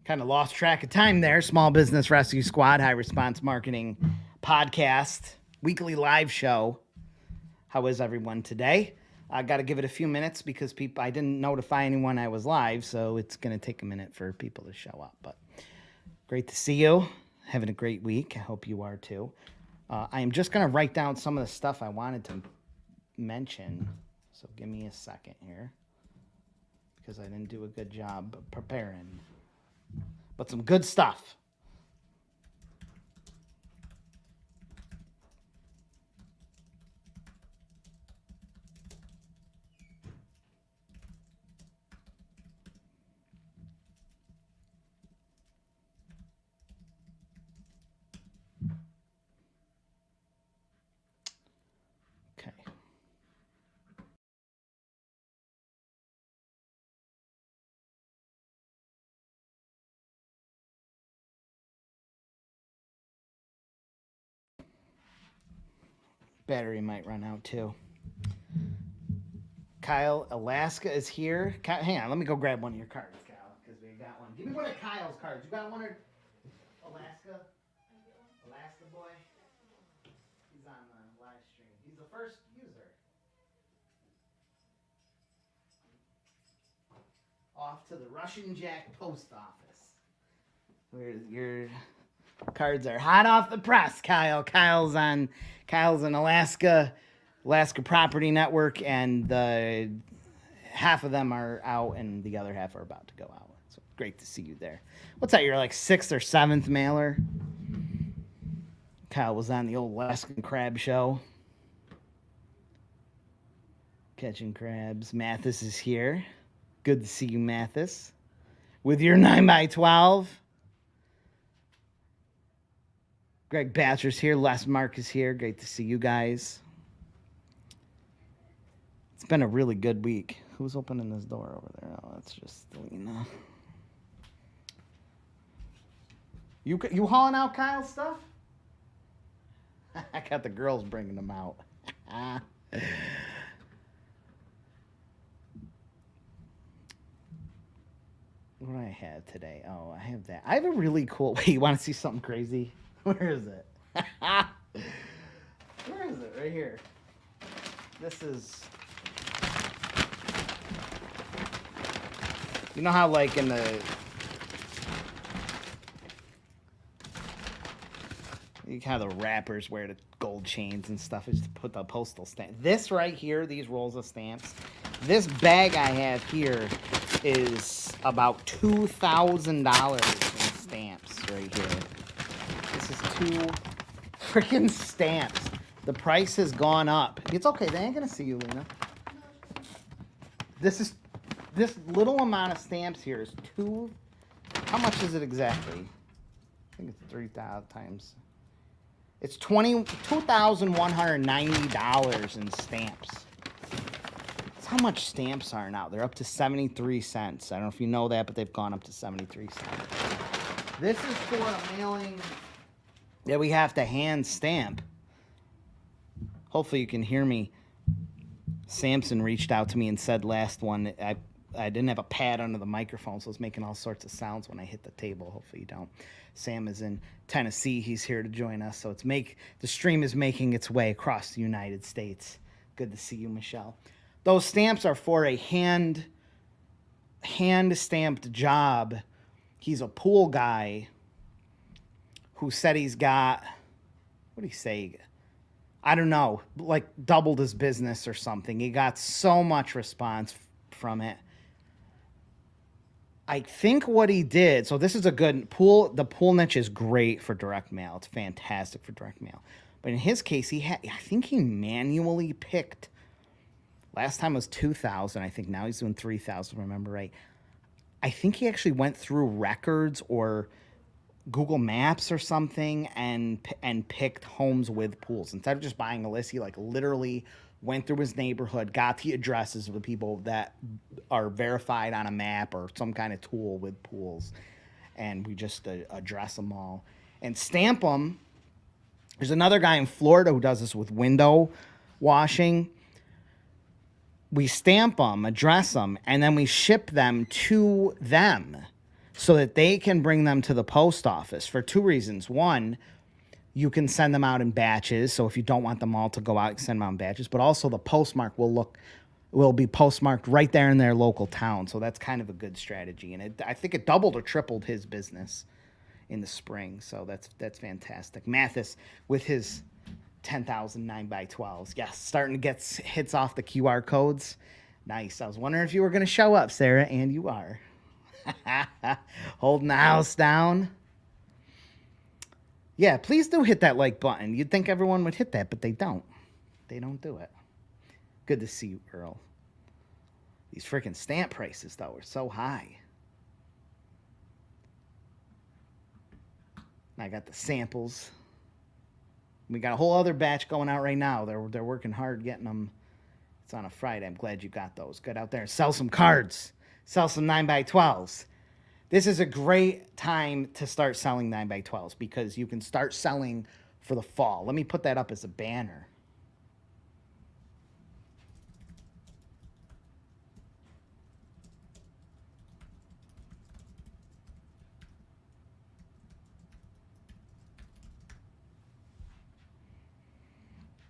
Kind of lost track of time there. Small Business Rescue Squad, High Response Marketing Podcast, weekly live show. How is everyone today? I got to give it a few minutes because I didn't notify anyone I was live, so it's going to take a minute for people to show up. But great to see you. Having a great week. I hope you are too. I am just going to write down some of the stuff I wanted to mention. So give me a second here because I didn't do a good job of preparing. But some good stuff. Okay. Battery might run out too. Kyle, Alaska is here. Hang on, let me go grab one of your cards, Kyle, because we got one. Give me one of Kyle's cards. You got one or Alaska? Alaska boy? He's on the live stream. He's the first user. Off to the Russian Jack post office. Where your cards are hot off the press, Kyle. Kyle's in Alaska Property Network, and half of them are out, and the other half are about to go out. So great to see you there. What's that? You're like 6th or 7th mailer. Kyle was on the old Alaskan Crab Show, catching crabs. Mathis is here. Good to see you, Mathis, with your 9x12. Greg Batcher's here. Les Mark is here. Great to see you guys. It's been a really good week. Who's opening this door over there? Oh, that's just Lena. You hauling out Kyle's stuff? I got the girls bringing them out. What do I have today? Oh, I have that. I have a really cool... Wait, you want to see something crazy? Where is it? Where is it? Right here. This is... You know how, like, in the... You kind of the rappers wear the gold chains and stuff is to put the postal stamp. This right here, these rolls of stamps, this bag I have here is about $2,000 in stamps right here. This is 2 freaking stamps. The price has gone up. It's okay. They ain't going to see you, Lena. This little amount of stamps here is how much is it exactly? I think it's 3,000 times. It's $2,190 in stamps. That's how much stamps are now. They're up to 73 cents. I don't know if you know that, but they've gone up to 73 cents. This is for a mailing that we have to hand stamp. Hopefully you can hear me. Samson reached out to me and said last one, I didn't have a pad under the microphone, so I was making all sorts of sounds when I hit the table. Hopefully you don't. Sam is in Tennessee. He's here to join us. So the stream is making its way across the United States. Good to see you, Michelle. Those stamps are for a hand stamped job. He's a pool guy who said he's got, what did he say? I don't know, like doubled his business or something. He got so much response from it. I think what he did, so this is a good pool. The pool niche is great for direct mail. It's fantastic for direct mail. But in his case, I think he manually picked, last time was 2,000. I think now he's doing 3,000, remember right. I think he actually went through records or Google Maps or something and picked homes with pools. Instead of just buying a list, he like literally went through his neighborhood, got the addresses of the people that are verified on a map or some kind of tool with pools, and we just address them all and stamp them. There's another guy in Florida who does this with window washing. We stamp them, address them, and then we ship them to them. so that they can bring them to the post office for two reasons. One, you can send them out in batches. So if you don't want them all to go out, you can send them out in batches. But also the postmark will be postmarked right there in their local town. So that's kind of a good strategy. And I think it doubled or tripled his business in the spring. So that's fantastic. Mathis with his 10,000 9x12s. Yes, starting to get hits off the QR codes. Nice. I was wondering if you were going to show up, Sarah, and you are. Holding the house down. Yeah, please do hit that like button. You'd think everyone would hit that, but they don't. They don't do it. Good to see you, Earl. These freaking stamp prices, though, are so high. I got the samples. We got a whole other batch going out right now. They're working hard getting them. It's on a Friday. I'm glad you got those. Get out there and sell some cards. Sell some 9x12s. This is a great time to start selling 9x12s because you can start selling for the fall. Let me put that up as a banner.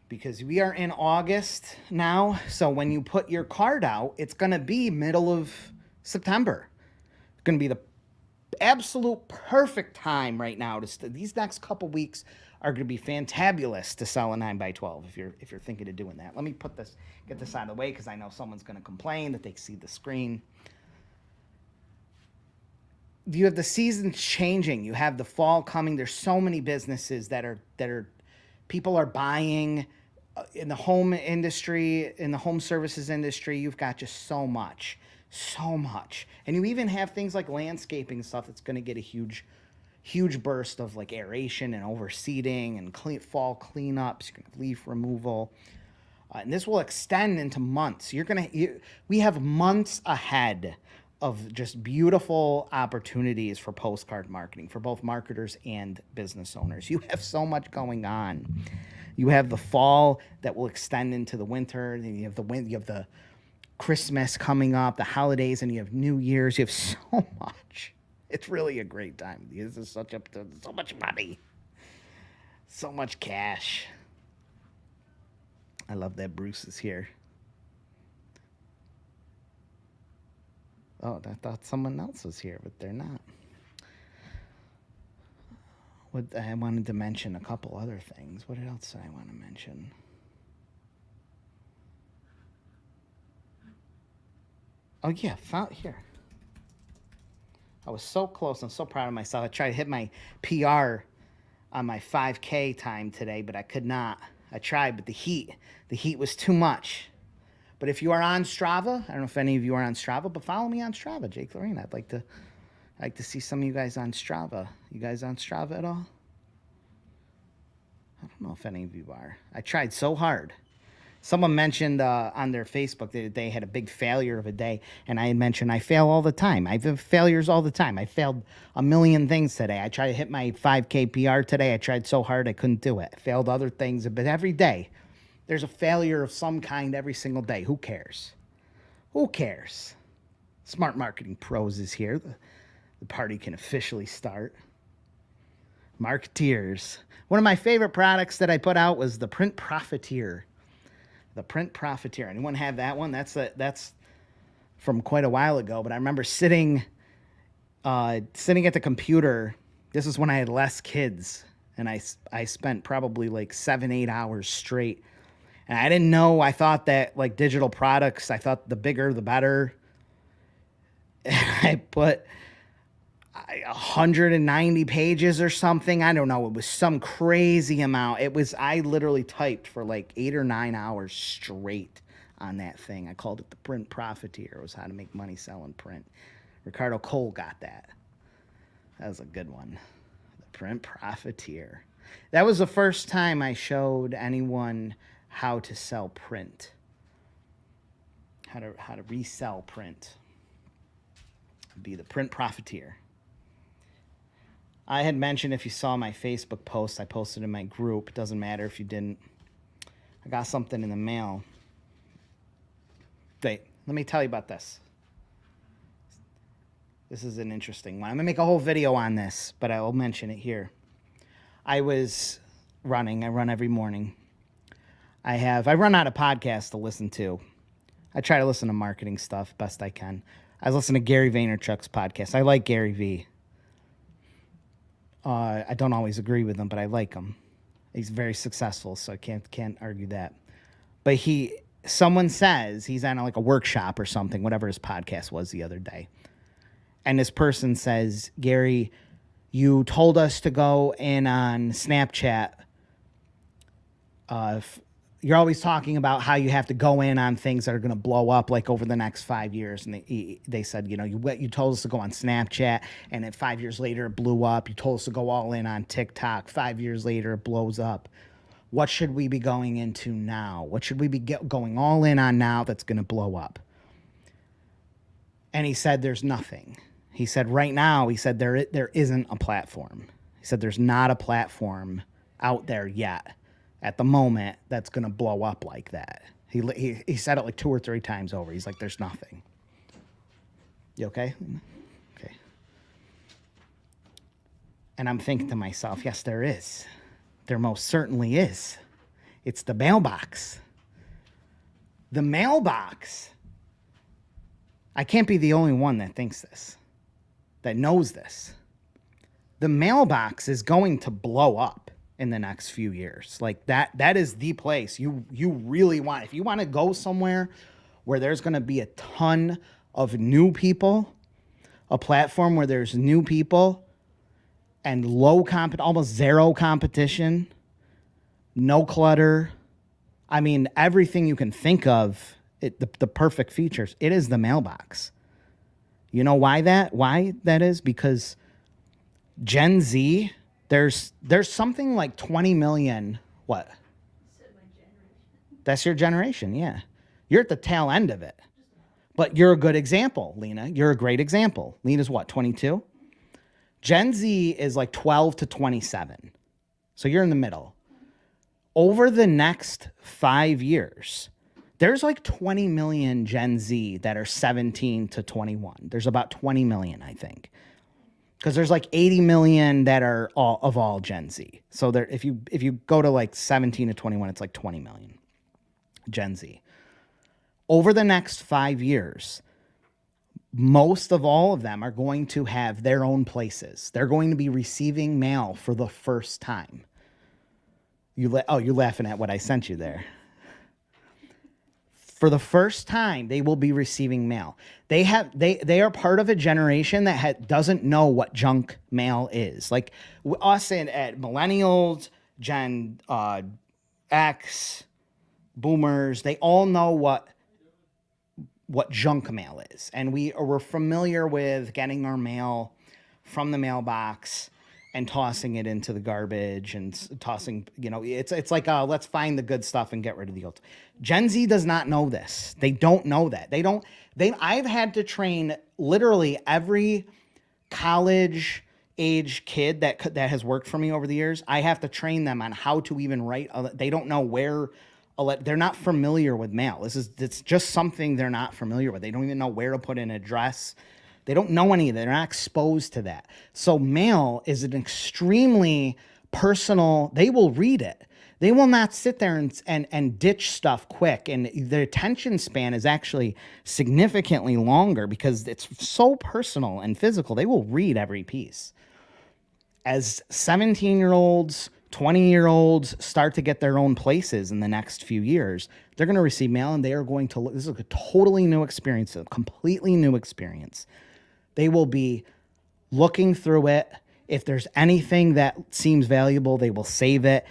Because we are in August now, so when you put your card out, it's going to be middle of September. It's going to be the absolute perfect time right now these next couple weeks are going to be fantabulous to sell a 9x12 if you're thinking of doing that. Let me get this out of the way because I know someone's going to complain that they see the screen. You have the seasons changing. You have the fall coming. There's so many businesses that are people are buying in the home industry, in the home services industry. You've got just so much. And you even have things like landscaping stuff that's going to get a huge burst of like aeration and overseeding and fall cleanups, leaf removal. And this will extend into months. We have months ahead of just beautiful opportunities for postcard marketing for both marketers and business owners. You have so much going on. You have the fall that will extend into the winter. Then you have the Christmas coming up, the holidays, and you have New Year's. You have so much. It's really a great time. This is so much money, so much cash. I love that Bruce is here. Oh, I thought someone else was here, but they're not. I wanted to mention a couple other things. What else did I want to mention? Oh, yeah, here. I was so close. I'm so proud of myself. I tried to hit my PR on my 5K time today, but I could not. I tried, but the heat was too much. But if you are on Strava, I don't know if any of you are on Strava, but follow me on Strava, Jake Lorraine. I'd like to see some of you guys on Strava. You guys on Strava at all? I don't know if any of you are. I tried so hard. Someone mentioned on their Facebook that they had a big failure of a day, and I had mentioned I fail all the time. I have failures all the time. I failed a million things today. I tried to hit my 5K PR today. I tried so hard I couldn't do it. I failed other things, but every day there's a failure of some kind every single day. Who cares? Who cares? Smart Marketing Pros is here. The party can officially start. Marketeers. One of my favorite products that I put out was the Print Profiteer. The Print Profiteer. Anyone have that one? That's from quite a while ago, but I remember sitting at the computer. This is when I had less kids, and I spent probably like 7-8 hours straight. And I didn't know. I thought that like digital products, I thought the bigger the better. And I put 190 pages or something. I don't know. It was some crazy amount. I literally typed for like 8 or 9 hours straight on that thing. I called it the Print Profiteer. It was how to make money selling print. Ricardo Cole got that. That was a good one. The Print Profiteer. That was the first time I showed anyone how to sell print. How to resell print. It'd be the Print Profiteer. I had mentioned, if you saw my Facebook post, I posted in my group. It doesn't matter if you didn't. I got something in the mail. Wait, let me tell you about this. This is an interesting one. I'm going to make a whole video on this, but I will mention it here. I was running. I run every morning. I run out of podcasts to listen to. I try to listen to marketing stuff best I can. I listen to Gary Vaynerchuk's podcast. I like Gary V. I don't always agree with him, but I like him. He's very successful, so I can't argue that. But someone says he's on like a workshop or something, whatever his podcast was the other day. And this person says, Gary, you told us to go in on Snapchat. You're always talking about how you have to go in on things that are going to blow up like over the next 5 years. And they said, you told us to go on Snapchat, and then 5 years later it blew up. You told us to go all in on TikTok. 5 years later it blows up. What should we be going into now? What should we be going all in on now that's going to blow up? And he said, there's nothing. He said, right now, there isn't a platform. He said, there's not a platform out there yet at the moment that's going to blow up like that. He said it like 2 or 3 times over. He's like, there's nothing. You okay? Okay. And I'm thinking to myself, yes, there is. There most certainly is. It's the mailbox. The mailbox. I can't be the only one that thinks this, that knows this. The mailbox is going to blow up in the next few years. Like that is the place you really want. If you want to go somewhere where there's going to be a ton of new people, a platform where there's new people and almost zero competition, no clutter. I mean, everything you can think of, the perfect features. It is the mailbox. You know why that is? Because Gen Z, there's something like 20 million. What? That's your generation, yeah. You're at the tail end of it. But you're a good example, Lena. You're a great example. Lena's what, 22? Gen Z is like 12 to 27. So you're in the middle. Over the next 5 years, there's like 20 million Gen Z that are 17 to 21. There's about 20 million, I think. Because there's like 80 million that are all Gen Z. So there, if you go to like 17 to 21, it's like 20 million Gen Z. Over the next 5 years, most of all of them are going to have their own places. They're going to be receiving mail for the first time. You're laughing at what I sent you there. For the first time, they will be receiving mail. They are part of a generation that doesn't know what junk mail is. Like us at millennials, Gen X, boomers, they all know what junk mail is. And we're familiar with getting our mail from the mailbox and tossing it into the garbage and tossing, it's like, let's find the good stuff and get rid of the old. Gen Z does not know this. They don't know that. I've had to train literally every college age kid that has worked for me over the years. I have to train them on how to even write. They don't know where, they're not familiar with mail. It's just something they're not familiar with. They don't even know where to put an address. They don't know any of that. They're not exposed to that. So mail is an extremely personal, they will read it. They will not sit there and ditch stuff quick. And their attention span is actually significantly longer because it's so personal and physical. They will read every piece. As 17-year-olds, 20-year-olds start to get their own places in the next few years, they're going to receive mail and they are going to look. This is a totally new experience, a completely new experience. They will be looking through it. If there's anything that seems valuable, they will save it.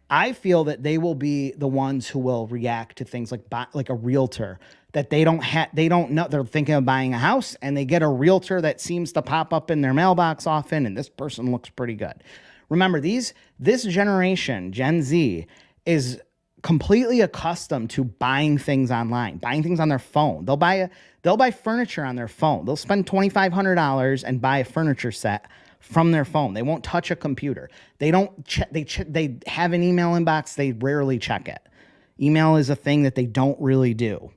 I feel that they will be the ones who will react to things like a realtor that they don't know. They're thinking of buying a house and they get a realtor that seems to pop up in their mailbox often, and this person looks pretty good. Remember, this generation, Gen Z, is completely accustomed to buying things online, buying things on their phone. They'll buy furniture on their phone. They'll spend $2,500 and buy a furniture set from their phone. They won't touch a computer. They don't they have an email inbox. They rarely check it. Email is a thing that they don't really do.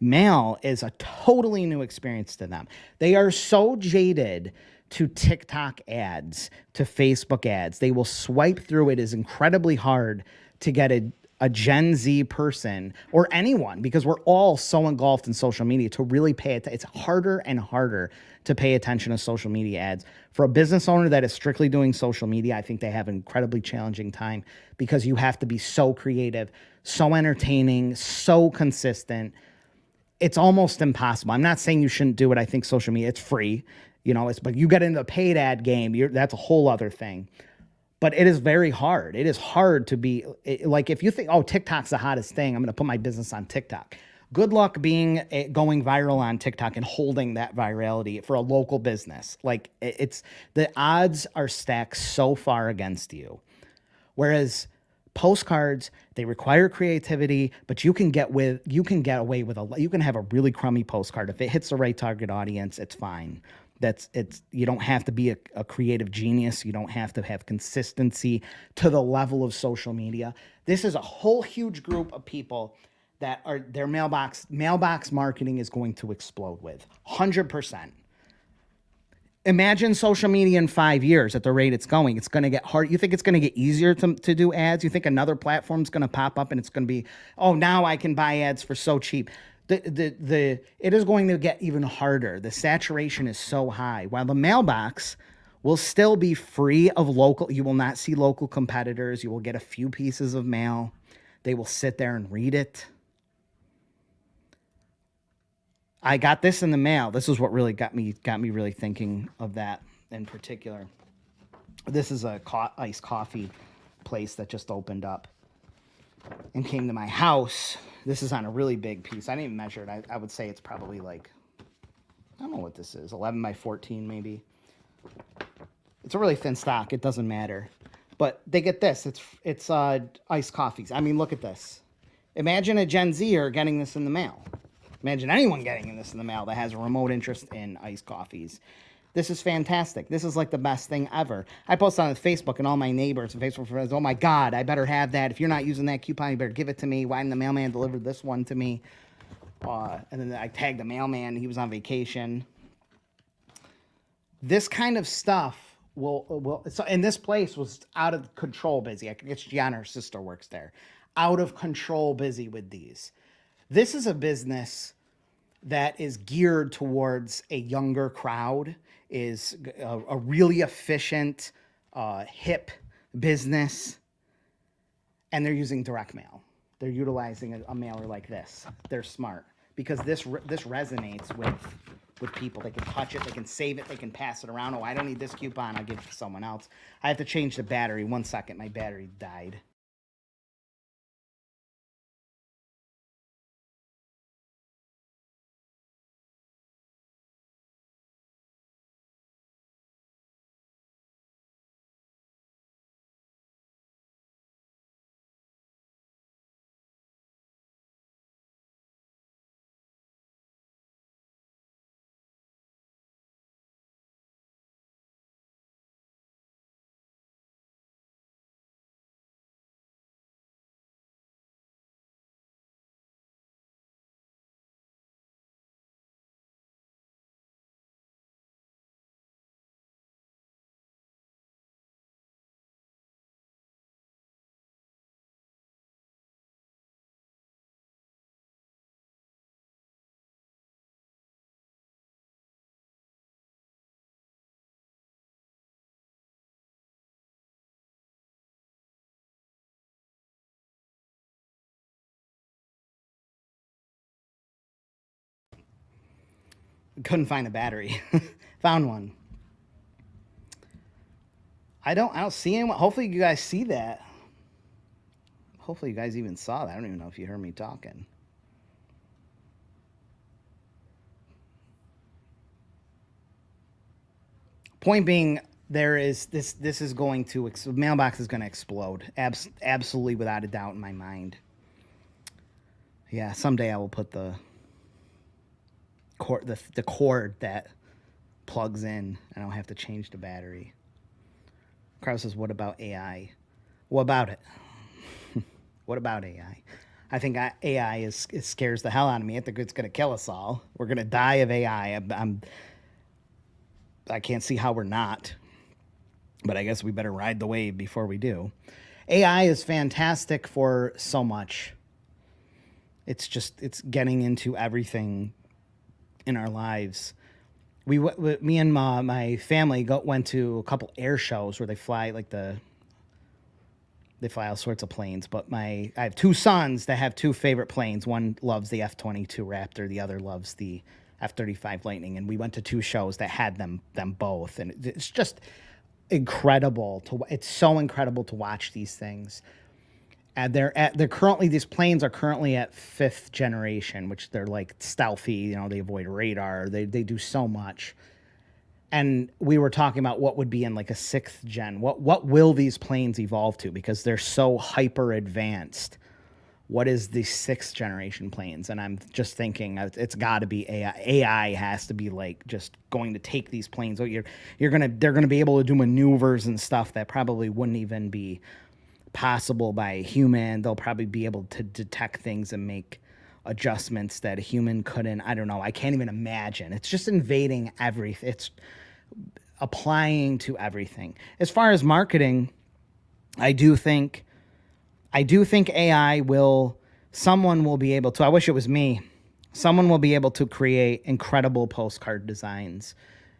Mail is a totally new experience to them. They are so jaded to TikTok ads, to Facebook ads. They will swipe through. It is incredibly hard to get a Gen Z person or anyone, because we're all so engulfed in social media, to really pay it. It's harder and harder to pay attention to social media ads. For a business owner that is strictly doing social media, I think they have an incredibly challenging time, because you have to be so creative, so entertaining, so consistent. It's almost impossible. I'm not saying you shouldn't do it. I think social media, it's free, but you get into the paid ad game, that's a whole other thing. But it is very hard. It is hard to be like, if you think, oh, TikTok's the hottest thing, I'm going to put my business on TikTok. Good luck going viral on TikTok and holding that virality for a local business. Like, it's the odds are stacked so far against you. Whereas postcards, they require creativity, but you can get away with you can have a really crummy postcard. If it hits the right target audience, it's fine. You don't have to be a creative genius. You don't have to have consistency to the level of social media. This is a whole huge group of people that are, their mailbox marketing is going to explode with 100%. Imagine social media in 5 years at the rate it's going. It's going to get hard. You think it's going to get easier to do ads? You think another platform's going to pop up and it's going to be, oh, now I can buy ads for so cheap. It is going to get even harder. The saturation is so high. While the mailbox will still be free of local, you will not see local competitors. You will get a few pieces of mail. They will sit there and read it. I got this in the mail. This is what really got me really thinking of that in particular. This is a iced coffee place that just opened up and came to my house. This is on a really big piece. I didn't even measure it. I would say it's probably like, I don't know what this is, 11 by 14 maybe. It's a really thin stock. It doesn't matter. But they get this. It's iced coffees. I mean, look at this. Imagine a Gen Zer getting this in the mail. Imagine anyone getting this in the mail that has a remote interest in iced coffees. This is fantastic. This is like the best thing ever. I post on Facebook, and all my neighbors and Facebook friends, oh my God, I better have that. If you're not using that coupon, you better give it to me. Why didn't the mailman deliver this one to me? And then I tagged the mailman. He was on vacation. This kind of stuff so, and this place was out of control busy. I guess Gianna, her sister, works there. Out of control busy with these. This is a business that is geared towards a younger crowd, is a really efficient, hip business, and they're using direct mail. They're utilizing a mailer like this. They're smart, because this resonates with people. They can touch it, they can save it, they can pass it around. Oh, I don't need this coupon, I'll give it to someone else. I have to change the battery. 1 second, my battery died. Couldn't find a battery. Found one. I don't see anyone. Hopefully you guys see that. Hopefully you guys even saw that. I don't even know if you heard me talking. Point being, this is going to, mailbox is going to explode. Absolutely, without a doubt in my mind. Yeah, someday I will put the cord that plugs in. I don't have to change the battery. Kraus says, what about AI? What about it? What about AI? I think AI it scares the hell out of me. I think it's going to kill us all. We're going to die of AI. I can't see how we're not, but I guess we better ride the wave before we do. AI is fantastic for so much. It's getting into everything in our lives. Me and my family went to a couple air shows where they fly they fly all sorts of planes. But I have two sons that have two favorite planes. One loves the F-22 Raptor, the other loves the F-35 Lightning. And we went to two shows that had them both, and it's just incredible it's so incredible to watch these things. And these planes are currently at 5th generation, which they're like stealthy, they avoid radar, they do so much. And we were talking about what would be in like a 6th gen. What will these planes evolve to? Because they're so hyper advanced. What is the 6th generation planes? And I'm just thinking it's got to be AI. AI has to be like just going to take these planes. They're gonna be able to do maneuvers and stuff that probably wouldn't even be possible by a human. They'll probably be able to detect things and make adjustments that a human couldn't. I don't know. I can't even imagine. It's just invading everything. It's applying to everything. As far as marketing, I do think AI someone will be able to, I wish it was me, someone will be able to create incredible postcard designs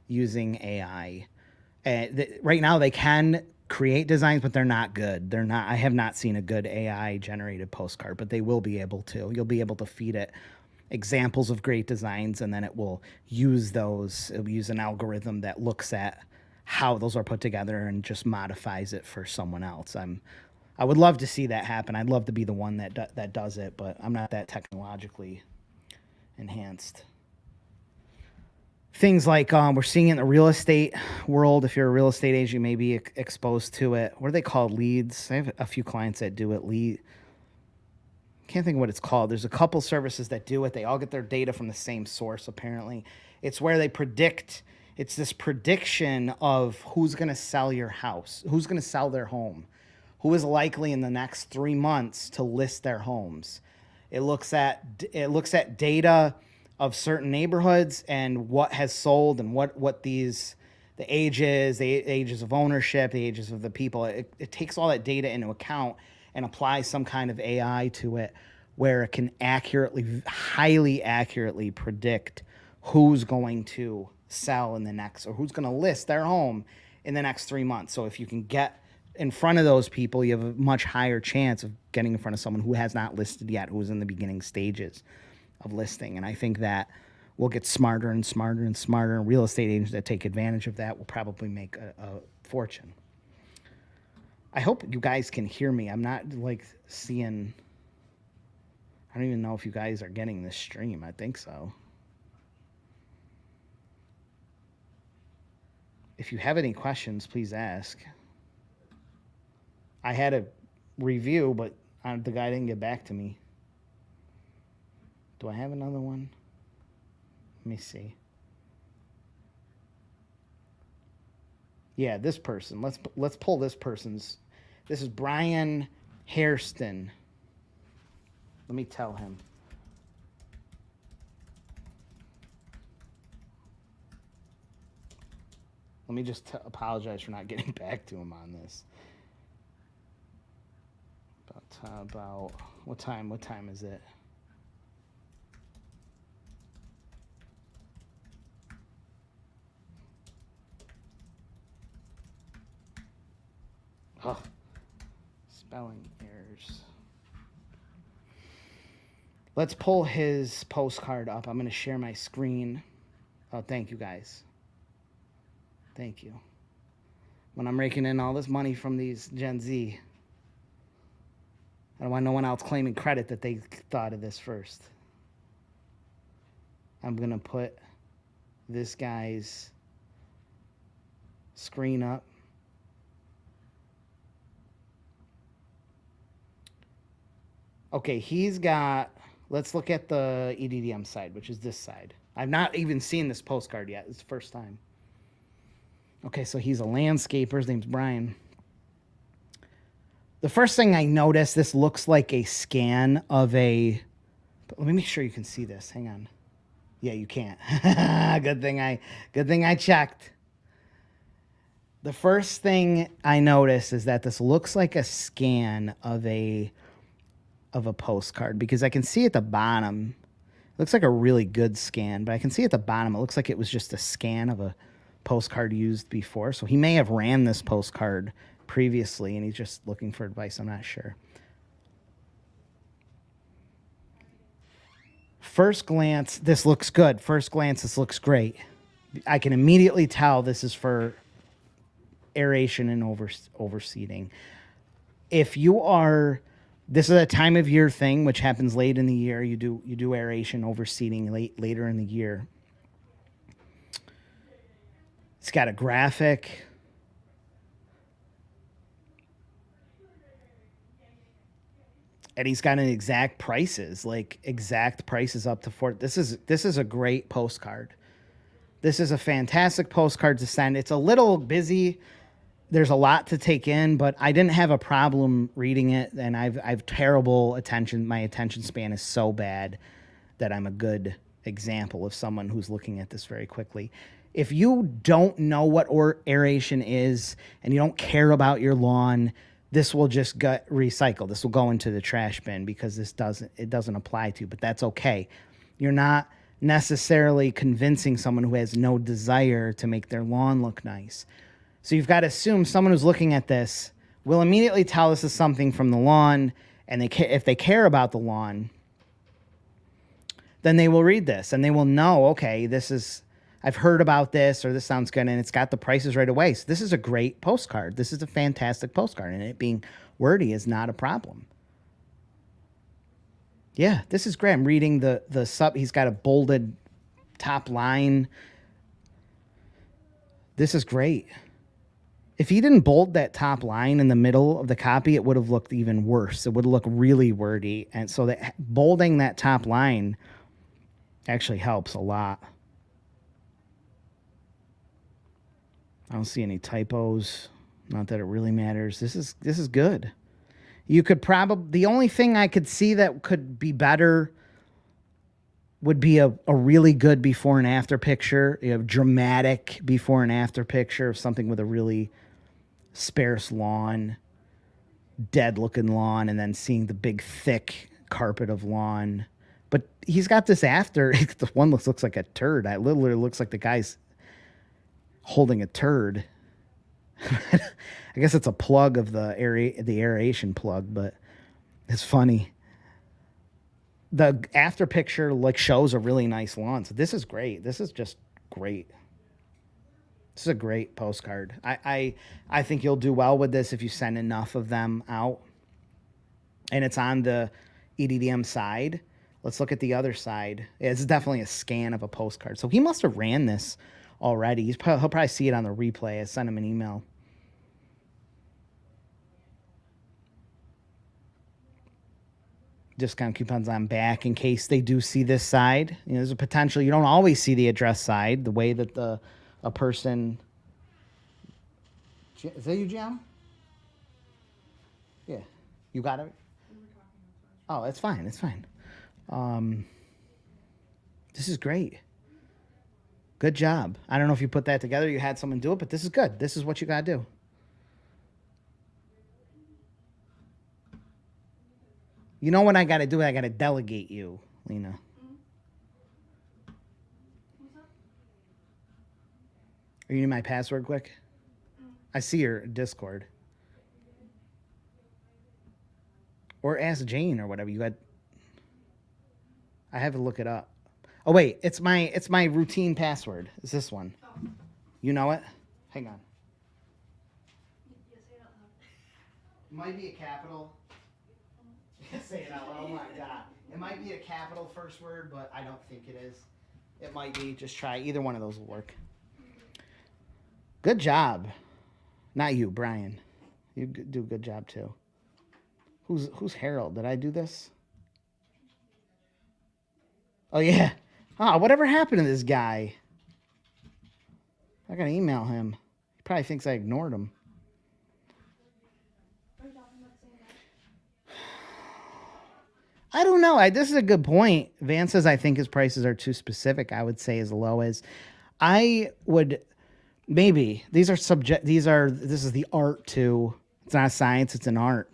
using AI. Right now they can create designs, but they're not good. I have not seen a good AI generated postcard, but they will be able to. You'll be able to feed it examples of great designs, and then it will use those. It'll use an algorithm that looks at how those are put together and just modifies it for someone else. I would love to see that happen. I'd love to be the one that does it, but I'm not that technologically enhanced. Things like we're seeing in the real estate world. If you're a real estate agent, you may be exposed to it. What are they called? Leads. I have a few clients that do it. Can't think of what it's called. There's a couple services that do it. They all get their data from the same source, apparently. It's where they predict. It's this prediction of who's going to sell your house, who's going to sell their home, who is likely in the next 3 months to list their homes. It looks at data of certain neighborhoods and what has sold and what the ages of ownership, the ages of the people. It takes all that data into account and applies some kind of AI to it where it can highly accurately predict who's going to sell in the next, or who's going to list their home in the next 3 months. So if you can get in front of those people, you have a much higher chance of getting in front of someone who has not listed yet, who's in the beginning stages of listing. And I think that we'll get smarter and smarter and smarter, and real estate agents that take advantage of that will probably make a fortune. I hope you guys can hear me. I'm not seeing, I don't even know if you guys are getting this stream. I think so. If you have any questions, please ask. I had a review, but the guy didn't get back to me. Do I have another one? Let me see. Yeah, this person. Let's pull this person's. This is Brian Hairston. Let me tell him. Let me just apologize for not getting back to him on this. About what time? What time is it? Oh, spelling errors. Let's pull his postcard up. I'm going to share my screen. Oh, thank you guys. Thank you. When I'm raking in all this money from these Gen Z, I don't want no one else claiming credit that they thought of this first. I'm going to put this guy's screen up. Okay, he's got, let's look at the EDDM side, which is this side. I've not even seen this postcard yet. It's the first time. Okay, so he's a landscaper. His name's Brian. The first thing I noticed, this looks like a scan of a. Let me make sure you can see this. Hang on. Yeah, you can't. Good thing I checked. The first thing I noticed is that this looks like a scan of a postcard, because I can see at the bottom. It looks like a really good scan, but I can see at the bottom it looks like it was just a scan of a postcard used before. So he may have ran this postcard previously and he's just looking for advice. I'm not sure. First glance, this looks good. First glance, this looks great. I can immediately tell this is for aeration and overseeding. If you are, this is a time of year thing, which happens late in the year. You do aeration, overseeding later in the year. It's got a graphic. And he's got an exact prices, like exact prices up to four. This is a great postcard. This is a fantastic postcard to send. It's a little busy. There's a lot to take in, but I didn't have a problem reading it, and I've terrible attention. My attention span is so bad that I'm a good example of someone who's looking at this very quickly. If you don't know what aeration is and you don't care about your lawn, this will just get recycled. This will go into the trash bin because it doesn't apply to you, but that's okay. You're not necessarily convincing someone who has no desire to make their lawn look nice. So you've got to assume someone who's looking at this will immediately tell this is something from the lawn, and if they care about the lawn, then they will read this and they will know, okay, I've heard about this, or this sounds good, and it's got the prices right away. So this is a great postcard. This is a fantastic postcard, and it being wordy is not a problem. Yeah, this is great. I'm reading the sub. He's got a bolded top line. This is great. If he didn't bold that top line in the middle of the copy, it would have looked even worse. It would have looked really wordy. And so that bolding that top line actually helps a lot. I don't see any typos. Not that it really matters. This is good. You could probably, the only thing I could see that could be better would be a really good before and after picture, dramatic before and after picture of something with a really sparse lawn, dead looking lawn, and then seeing the big thick carpet of lawn. But he's got this after, the one looks like a turd. It literally looks like the guy's holding a turd. I guess it's a plug of the aeration plug, but it's funny. The after picture shows a really nice lawn. So this is great. This is just great. This is a great postcard. I think you'll do well with this if you send enough of them out. And it's on the EDDM side. Let's look at the other side. It's definitely a scan of a postcard. So he must have ran this already. He'll probably see it on the replay. I sent him an email. Discount coupons on back in case they do see this side. There's a potential. You don't always see the address side. The way that a person. Is that you, Jam? Yeah, you got it. Oh, it's fine. It's fine. This is great. Good job. I don't know if you put that together. You had someone do it, but this is good. This is what you got to do. You know what I got to do? I got to delegate you, Lena. Are you need my password quick? I see your Discord. Or ask Jane or whatever. I have to look it up. Oh wait, it's my routine password. It's this one. You know it? Hang on. It might be a capital. Say it out loud. Oh my god. It might be a capital first word, but I don't think it is. It might be. Just try. Either one of those will work. Good job. Not you, Brian. You do a good job too. Who's Harold? Did I do this? Oh yeah. Whatever happened to this guy? I gotta email him. He probably thinks I ignored him. I don't know. This is a good point. Van says, I think his prices are too specific. I would say as low as I would. Maybe these are subject. This is the art too. It's not science. It's an art.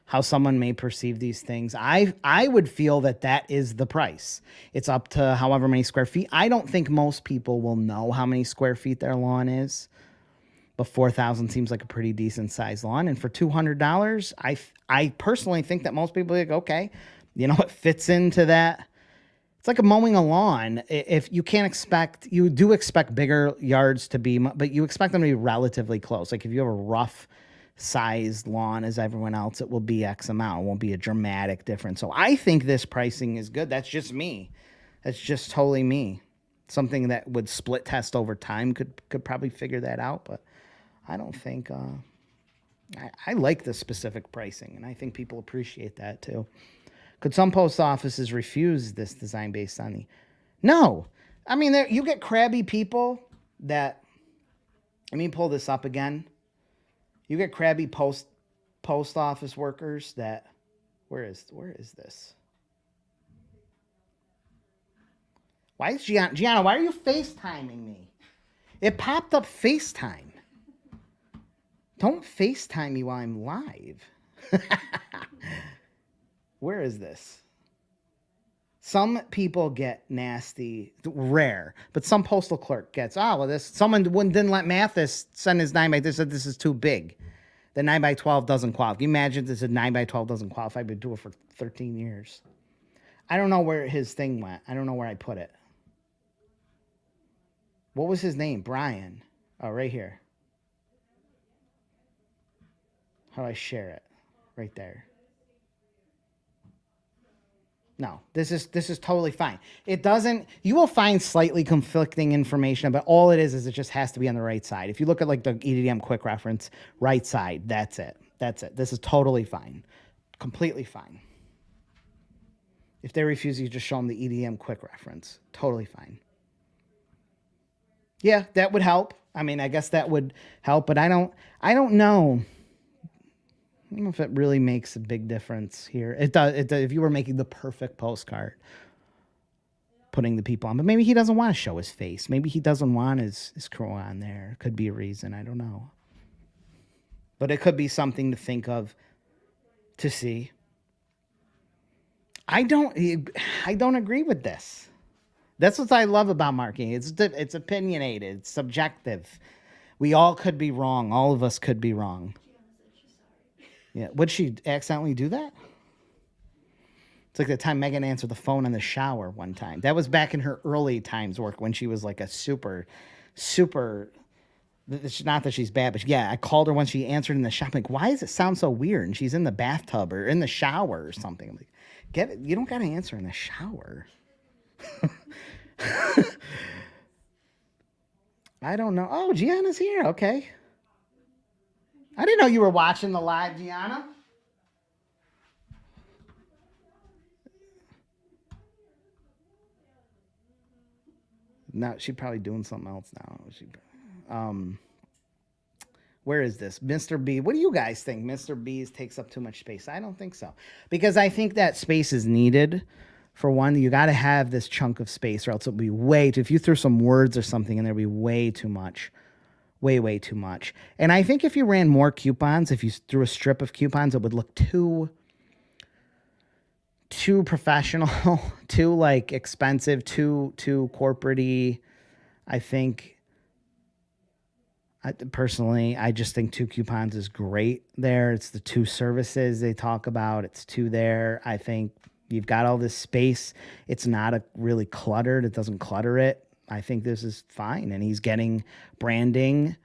How someone may perceive these things. I would feel that is the price. It's up to however many square feet. I don't think most people will know how many square feet their lawn is. But 4,000 seems like a pretty decent sized lawn. And for $200, I personally think that most people are like, okay, it fits into that. It's like mowing a lawn. If you can't expect, you do expect bigger yards to be, but you expect them to be relatively close. Like if you have a rough sized lawn as everyone else, it will be X amount. It won't be a dramatic difference. So I think this pricing is good. That's just me. That's just totally me. Something that would split test over time could probably figure that out, but I don't think, I like the specific pricing, and I think people appreciate that too. Could some post offices refuse this design based on the... No. I mean, you get crabby people that... Let me pull this up again. You get crabby post office workers that... Where is this? Why is Gianna, why are you FaceTiming me? It popped up FaceTime. Don't FaceTime me while I'm live. Where is this? Some people get nasty, rare, but some postal clerk gets, someone didn't let Mathis send his 9x. They said this is too big. The 9x12 doesn't qualify. Can you imagine this a 9x12 doesn't qualify? I've been doing it for 13 years. I don't know where his thing went. I don't know where I put it. What was his name? Brian. Oh, right here. How do I share it? Right there. No, this is totally fine. It doesn't, you will find slightly conflicting information, but all it is it just has to be on the right side. If you look at like the EDM quick reference, right side, that's it. That's it. This is totally fine. Completely fine. If they refuse, you just show them the EDM quick reference. Totally fine. Yeah, that would help. I mean, I guess that would help, but I don't know. I don't know if it really makes a big difference here. It does. If you were making the perfect postcard, putting the people on, but maybe he doesn't want to show his face. Maybe he doesn't want his crew on there. Could be a reason. I don't know. But it could be something to think of, to see. I don't agree with this. That's what I love about marketing. It's opinionated. It's subjective. We all could be wrong. All of us could be wrong. Yeah. Would she accidentally do that? It's like the time Megan answered the phone in the shower one time. That was back in her early times work when she was like a super, not that she's bad, but yeah, I called her when she answered in the shower. I'm like, why does it sound so weird? And she's in the bathtub or in the shower or something. I'm like, get it? You don't got to answer in the shower. I don't know. Oh, Gianna's here. Okay. I didn't know you were watching the live, Gianna. No, she's probably doing something else now. Where is this? Mr. B. What do you guys think? Mr. B's takes up too much space. I don't think so. Because I think that space is needed. For one, you got to have this chunk of space or else it'll be way too... If you threw some words or something in there, it'll be way too much. Way too much. And I think if you ran more coupons, if you threw a strip of coupons, it would look too professional, too like expensive, too corporate-y. I think, personally, I just think 2 coupons is great there. It's the 2 services they talk about. It's 2 there. I think you've got all this space. It's not really cluttered. It doesn't clutter it. I think this is fine. And he's getting branding,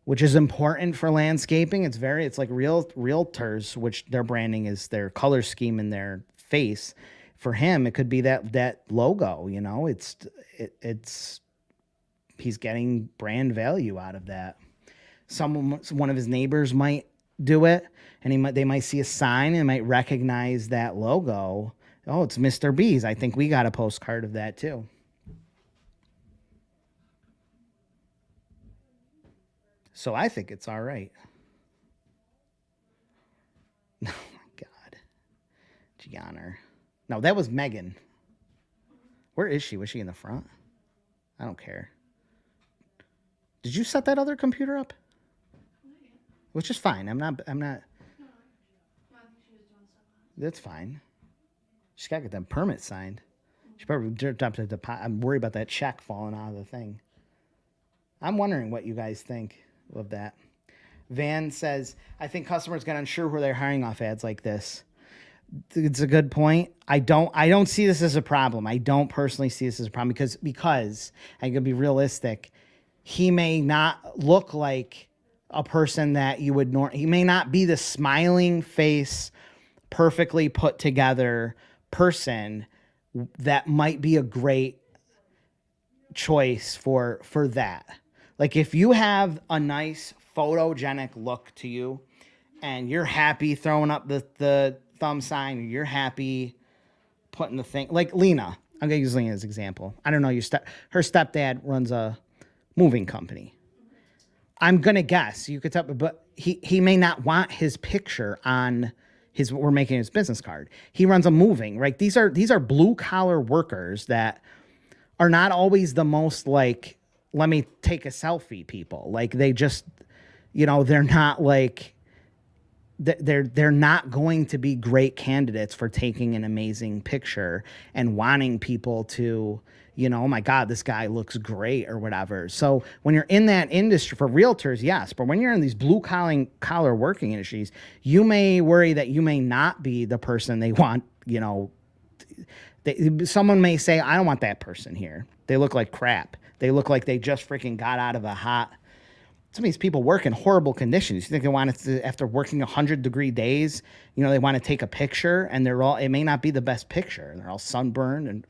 which is important for landscaping. It's like realtors, which their branding is their color scheme in their face. For him, it could be that logo, he's getting brand value out of that. One of his neighbors might do it, and they might see a sign and might recognize that logo. Oh, it's Mr. B's. I think we got a postcard of that too. So I think it's all right. Oh my God. No, that was Megan. Where is she? Was she in the front? I don't care. Did you set that other computer up? Which is fine. I'm not. That's fine. She's got to get that permit signed. She probably dropped a deposit. I'm worried about that check falling out of the thing. I'm wondering what you guys think of that. Van says, I think customers get unsure who they're hiring off ads like this. It's a good point. I don't see this as a problem. I don't personally see this as a problem because I can be realistic. He may not look like a person that you would he may not be the smiling face, perfectly put together person that might be a great choice for that. Like if you have a nice photogenic look to you and you're happy throwing up the thumb sign, or you're happy putting the thing, like Lena, I'm going to use Lena as an example. I don't know, her stepdad runs a moving company. I'm going to guess, you could tell, but he may not want his picture on we're making his business card. He runs a moving, right? These are blue collar workers that are not always the most like, let me take a selfie people. Like they just, they're not like, they're not going to be great candidates for taking an amazing picture and wanting people to, oh my God, this guy looks great or whatever. So when you're in that industry, for realtors, yes, but when you're in these blue collar working industries, you may worry that you may not be the person they want, someone may say, I don't want that person here. They look like crap. They look like they just freaking got out of some of these people work in horrible conditions. You think they want to, after working 100-degree days, they want to take a picture and it may not be the best picture. They're all sunburned and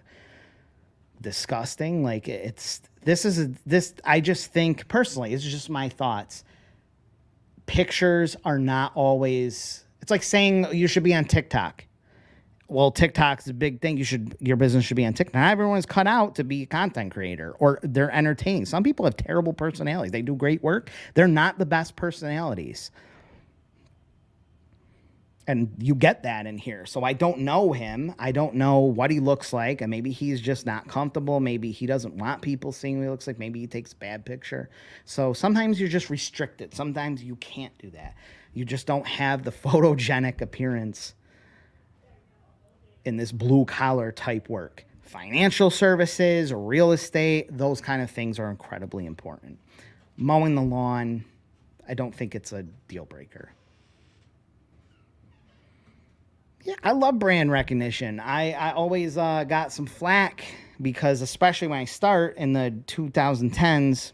disgusting. Like I just think personally, it's just my thoughts. Pictures are not always, it's like saying you should be on TikTok. Well, TikTok's a big thing. Your business should be on TikTok. Not everyone's cut out to be a content creator or they're entertaining. Some people have terrible personalities. They do great work. They're not the best personalities. And you get that in here. So I don't know him. I don't know what he looks like. And maybe he's just not comfortable. Maybe he doesn't want people seeing what he looks like. Maybe he takes a bad picture. So sometimes you're just restricted. Sometimes you can't do that. You just don't have the photogenic appearance in this blue collar type work. Financial services, real estate, those kind of things are incredibly important. Mowing the lawn, I don't think it's a deal breaker. Yeah, I love brand recognition. I always got some flack because, especially when I start in the 2010s,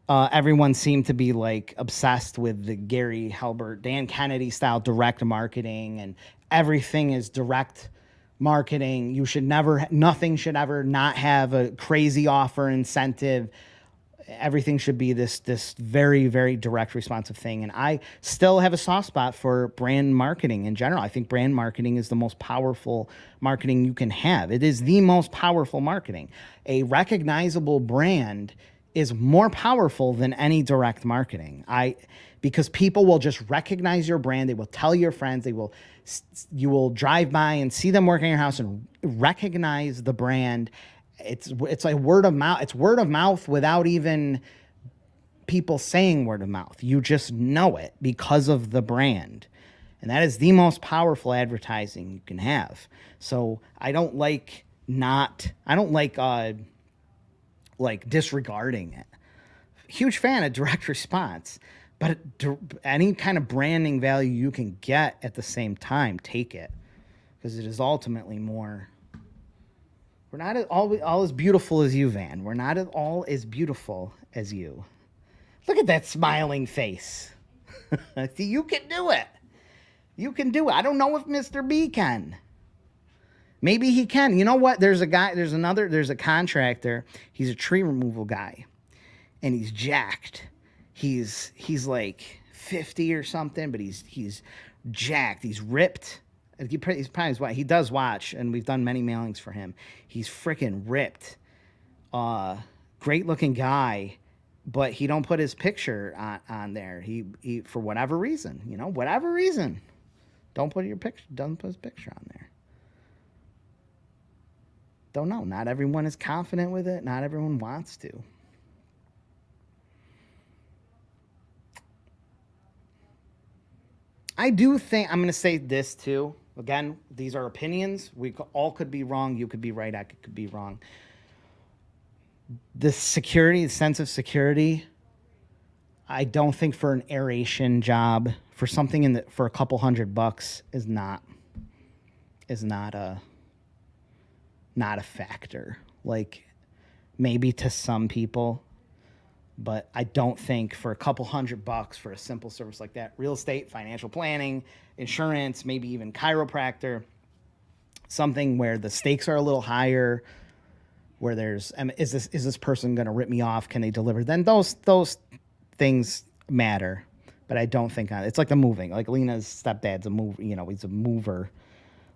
everyone seemed to be like obsessed with the Gary Halbert, Dan Kennedy style direct marketing, and everything is direct marketing. Nothing should ever not have a crazy offer incentive. Everything should be this very, very direct, responsive thing. And I still have a soft spot for brand marketing in general. I think brand marketing is the most powerful marketing you can have. It is the most powerful marketing. A recognizable brand is more powerful than any direct marketing. Because people will just recognize your brand. They will tell your friends. You will drive by and see them working in your house and recognize the brand. It's like word of mouth. It's word of mouth without even people saying word of mouth. You just know it because of the brand. And that is the most powerful advertising you can have. So I don't like disregarding it. Huge fan of direct response, but any kind of branding value you can get at the same time, take it, because it is ultimately more. We're not all as beautiful as you, Van. We're not at all as beautiful as you. Look at that smiling face. See, you can do it. You can do it. I don't know if Mr. B can. Maybe he can. You know what? There's a contractor. He's a tree removal guy. And he's jacked. He's like 50 or something, but he's jacked. He's ripped. He's probably, he does watch, and we've done many mailings for him. He's freaking ripped. Great looking guy, but he don't put his picture on there. He for whatever reason, Don't put his picture on there. Don't know. Not everyone is confident with it. Not everyone wants to. I do think, I'm going to say this too. Again, these are opinions. We all could be wrong. You could be right. I could be wrong. The security, the sense of security, I don't think for an aeration job, for something for a couple $100 is not a factor. Like maybe to some people, but I don't think for a couple $100 for a simple service like that, real estate, financial planning, insurance, maybe even chiropractor, something where the stakes are a little higher, where there's, is this person going to rip me off? Can they deliver? Then those things matter. But I don't think it's like the moving. Like Lena's stepdad's a mover, he's a mover.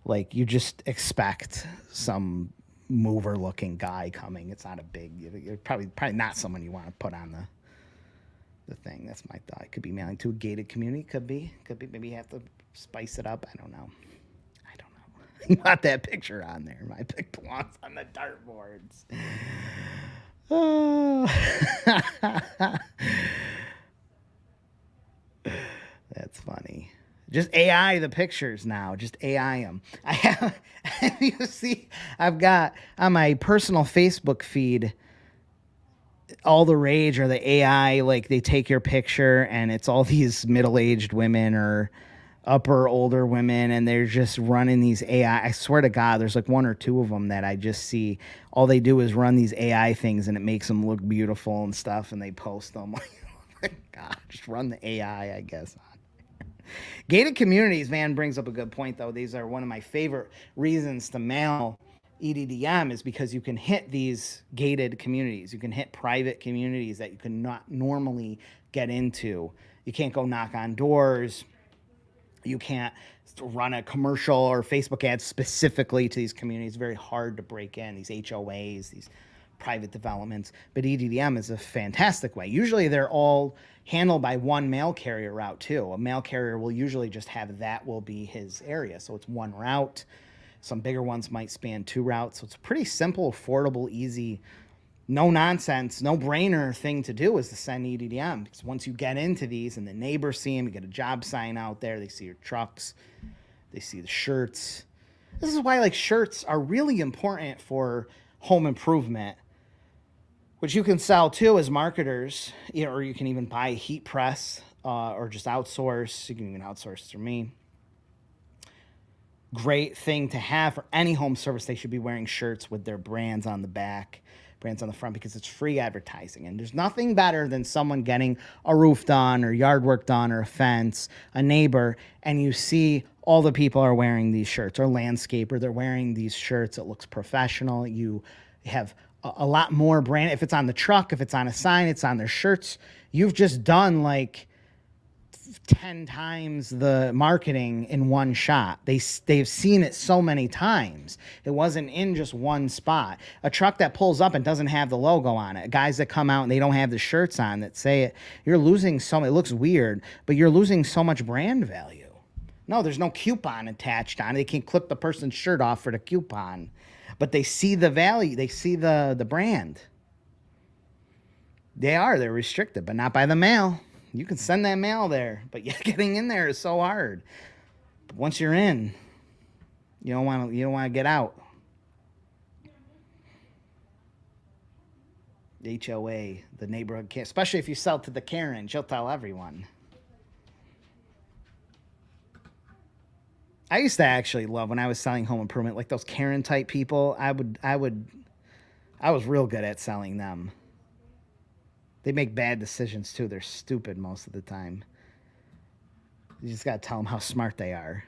Like you just expect some mover looking guy coming. It's not a big, you're probably not someone you want to put on the thing. That's my thought. It could be mailing to a gated community. Could be maybe you have to spice it up. I don't know. You want that picture on there. My pick belongs on the dartboards. Oh. That's funny. Just AI the pictures now. Just AI them. I have, you see, I've got on my personal Facebook feed, all the rage or the AI, like they take your picture and it's all these middle-aged women or upper older women, and they're just running these AI. I swear to God, there's like one or two of them that I just see. All they do is run these AI things, and it makes them look beautiful and stuff, and they post them. Like, God, just run the AI, I guess. Gated communities, man, brings up a good point, though. These are one of my favorite reasons to mail EDDM is because you can hit these gated communities. You can hit private communities that you can not normally get into. You can't go knock on doors. You can't run a commercial or Facebook ad specifically to these communities. It's very hard to break in, these HOAs, these private developments. But EDDM is a fantastic way. Usually they're all handled by one mail carrier route too. A mail carrier will usually just have that will be his area. So it's one route. Some bigger ones might span two routes. So it's a pretty simple, affordable, easy, no nonsense, no brainer thing to do is to send EDDM, because once you get into these and the neighbors see them, you get a job sign out there, they see your trucks, they see the shirts. This is why like shirts are really important for home improvement, which you can sell too as marketers, or you can even buy a heat press or just outsource. You can even outsource through me. Great thing to have for any home service. They should be wearing shirts with their brands on the back, brands on the front, because it's free advertising. And there's nothing better than someone getting a roof done or yard work done or a fence, a neighbor, and you see all the people are wearing these shirts, or landscaper, they're wearing these shirts. It looks professional. You have a lot more brand. If it's on the truck, if it's on a sign, it's on their shirts. You've just done like 10 times the marketing in one shot. They've seen it so many times. It wasn't in just one spot. A truck that pulls up and doesn't have the logo on it, guys that come out and they don't have the shirts on that say it, you're losing so, it looks weird, but you're losing so much brand value. No, there's no coupon attached on it. They can clip the person's shirt off for the coupon, but they see the value. They see the brand. They're restricted, but not by the mail. You can send that mail there, but getting in there is so hard. But once you're in, you don't want to get out. HOA, the neighborhood, especially if you sell to the Karen, she'll tell everyone. I used to actually love when I was selling home improvement, like those Karen type people. I was real good at selling them. They make bad decisions, too. They're stupid most of the time. You just got to tell them how smart they are.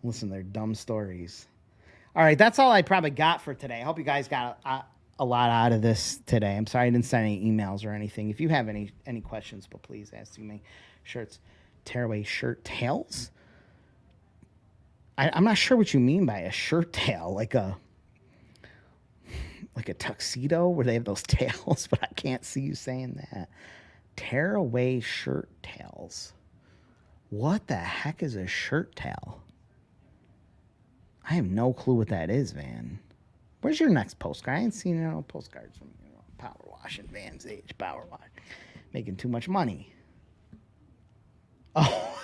Listen to their dumb stories. All right, that's all I probably got for today. I hope you guys got a lot out of this today. I'm sorry I didn't send any emails or anything. If you have any questions, but please ask me. Shirts, tearaway shirt tails? I'm not sure what you mean by a shirt tail, like a tuxedo where they have those tails, but I can't see you saying that. Tearaway shirt tails. What the heck is a shirt tail? I have no clue what that is, Van. Where's your next postcard? I ain't seen no postcards from you. Power washing, Van's age, power wash. Making too much money. Oh,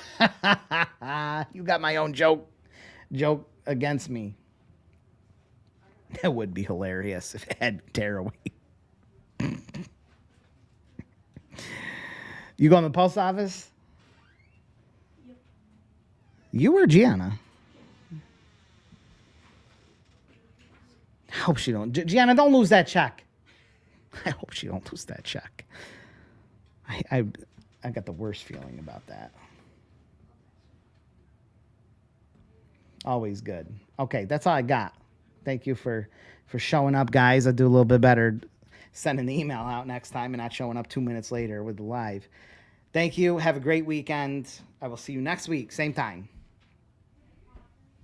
you got my own joke against me. That would be hilarious if it had tearaway. You going to the post office? Yep. You or Gianna? I hope she don't. Gianna, don't lose that check. I hope she don't lose that check. I got the worst feeling about that. Always good. Okay, that's all I got. Thank you for showing up, guys. I'll do a little bit better sending the email out next time and not showing up 2 minutes later with the live. Thank you. Have a great weekend. I will see you next week, same time.